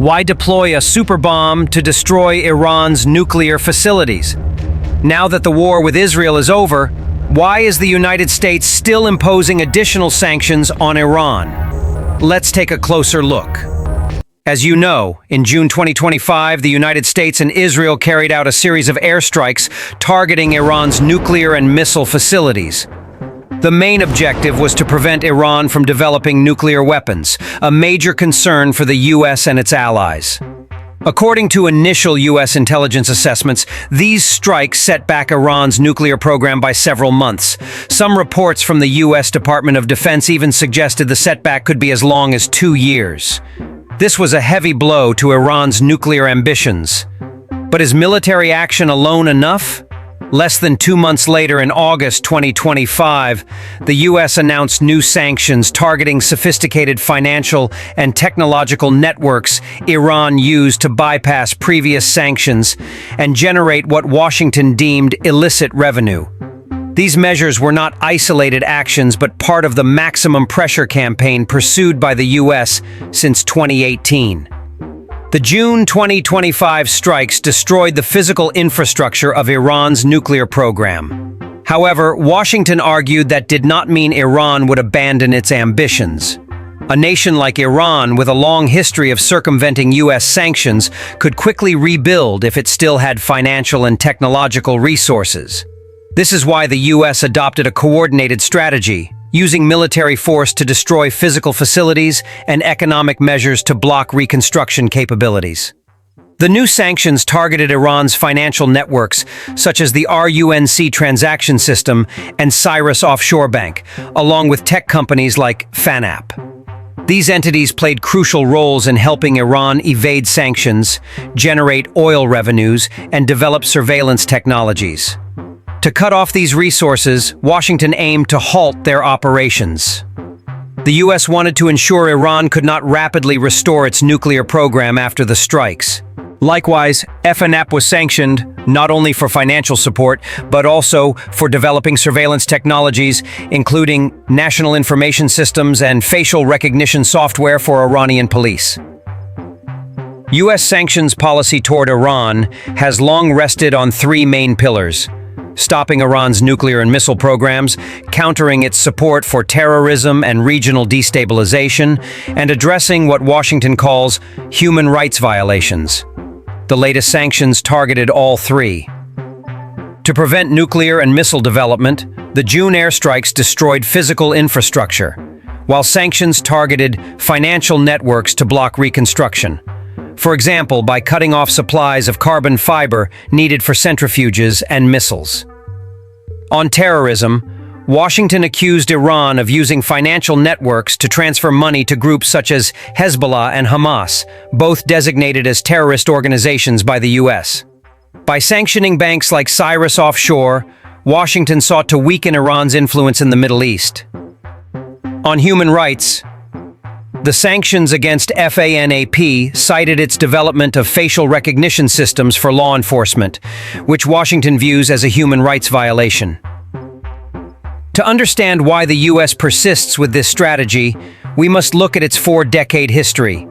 Why deploy a super bomb to destroy Iran's nuclear facilities? Now that the war with Israel is over, why is the United States still imposing additional sanctions on Iran? Let's take a closer look. As you know, in June 2025, the United States and Israel carried out a series of airstrikes targeting Iran's nuclear and missile facilities. The main objective was to prevent Iran from developing nuclear weapons, a major concern for the U.S. and its allies. According to initial U.S. intelligence assessments, these strikes set back Iran's nuclear program by several months. Some reports from the U.S. Department of Defense even suggested the setback could be as long as 2 years. This was a heavy blow to Iran's nuclear ambitions. But is military action alone enough? Less than 2 months later, in August 2025, the U.S. announced new sanctions targeting sophisticated financial and technological networks Iran used to bypass previous sanctions and generate what Washington deemed illicit revenue. These measures were not isolated actions but part of the maximum pressure campaign pursued by the U.S. since 2018. The June 2025 strikes destroyed the physical infrastructure of Iran's nuclear program. However, Washington argued that did not mean Iran would abandon its ambitions. A nation like Iran, with a long history of circumventing U.S. sanctions, could quickly rebuild if it still had financial and technological resources. This is why the U.S. adopted a coordinated strategy, using military force to destroy physical facilities and economic measures to block reconstruction capabilities. The new sanctions targeted Iran's financial networks, such as the RUNC transaction system and Cyrus Offshore Bank, along with tech companies like FANAP. These entities played crucial roles in helping Iran evade sanctions, generate oil revenues, and develop surveillance technologies. To cut off these resources, Washington aimed to halt their operations. The U.S. wanted to ensure Iran could not rapidly restore its nuclear program after the strikes. Likewise, FANAP was sanctioned not only for financial support, but also for developing surveillance technologies, including national information systems and facial recognition software for Iranian police. U.S. sanctions policy toward Iran has long rested on 3 main pillars: stopping Iran's nuclear and missile programs, countering its support for terrorism and regional destabilization, and addressing what Washington calls human rights violations. The latest sanctions targeted all 3. To prevent nuclear and missile development, the June airstrikes destroyed physical infrastructure, while sanctions targeted financial networks to block reconstruction. For example, by cutting off supplies of carbon fiber needed for centrifuges and missiles. On terrorism, Washington accused Iran of using financial networks to transfer money to groups such as Hezbollah and Hamas, both designated as terrorist organizations by the U.S. By sanctioning banks like Cyrus Offshore, Washington sought to weaken Iran's influence in the Middle East. On human rights, the sanctions against FANAP cited its development of facial recognition systems for law enforcement, which Washington views as a human rights violation. To understand why the U.S. persists with this strategy, we must look at its 4-decade history.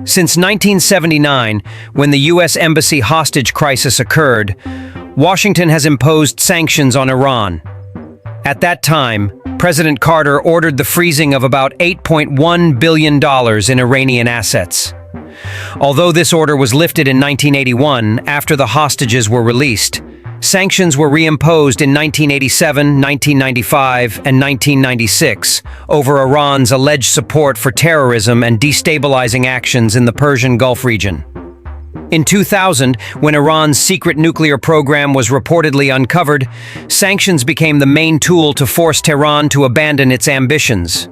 Since 1979, when the U.S. Embassy hostage crisis occurred, Washington has imposed sanctions on Iran. At that time, President Carter ordered the freezing of about $8.1 billion in Iranian assets. Although this order was lifted in 1981 after the hostages were released, sanctions were reimposed in 1987, 1995, and 1996 over Iran's alleged support for terrorism and destabilizing actions in the Persian Gulf region. In 2000, when Iran's secret nuclear program was reportedly uncovered, sanctions became the main tool to force Tehran to abandon its ambitions.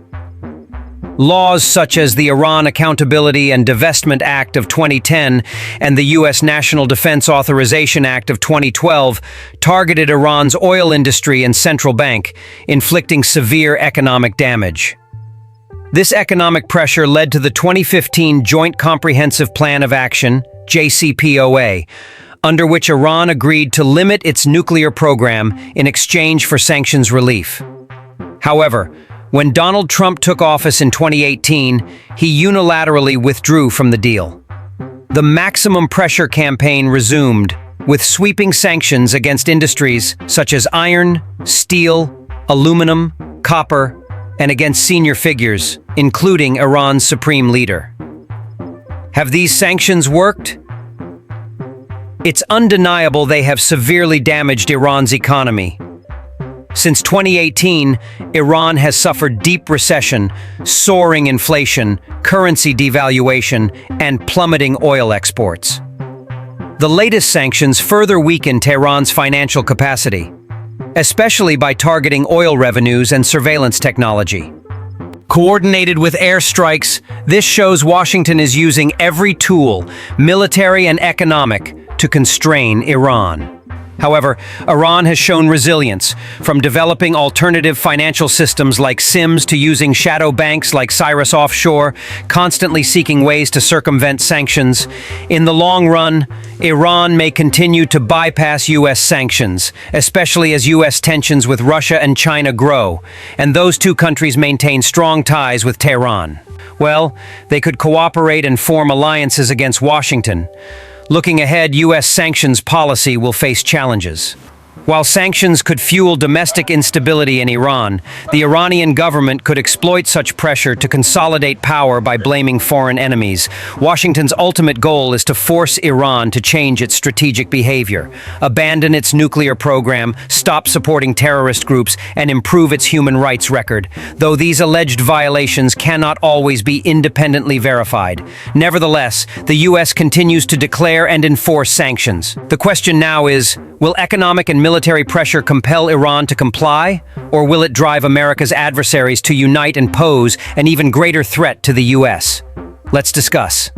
Laws such as the Iran Accountability and Divestment Act of 2010 and the U.S. National Defense Authorization Act of 2012 targeted Iran's oil industry and central bank, inflicting severe economic damage. This economic pressure led to the 2015 Joint Comprehensive Plan of Action, JCPOA, under which Iran agreed to limit its nuclear program in exchange for sanctions relief. However, when Donald Trump took office in 2018, he unilaterally withdrew from the deal. The maximum pressure campaign resumed, with sweeping sanctions against industries such as iron, steel, aluminum, copper, and against senior figures, including Iran's supreme leader. Have these sanctions worked? It's undeniable they have severely damaged Iran's economy. Since 2018, Iran has suffered deep recession, soaring inflation, currency devaluation, and plummeting oil exports. The latest sanctions further weaken Tehran's financial capacity, especially by targeting oil revenues and surveillance technology. Coordinated with airstrikes, this shows Washington is using every tool, military and economic, to constrain Iran. However, Iran has shown resilience, from developing alternative financial systems like SIMS to using shadow banks like Cyrus Offshore, constantly seeking ways to circumvent sanctions. In the long run, Iran may continue to bypass U.S. sanctions, especially as U.S. tensions with Russia and China grow, and those two countries maintain strong ties with Tehran. Well, they could cooperate and form alliances against Washington. Looking ahead, U.S. sanctions policy will face challenges. While sanctions could fuel domestic instability in Iran, the Iranian government could exploit such pressure to consolidate power by blaming foreign enemies. Washington's ultimate goal is to force Iran to change its strategic behavior, abandon its nuclear program, stop supporting terrorist groups, and improve its human rights record, though these alleged violations cannot always be independently verified. Nevertheless, the U.S. continues to declare and enforce sanctions. The question now is, will economic and military pressure compel Iran to comply, or will it drive America's adversaries to unite and pose an even greater threat to the U.S.? Let's discuss.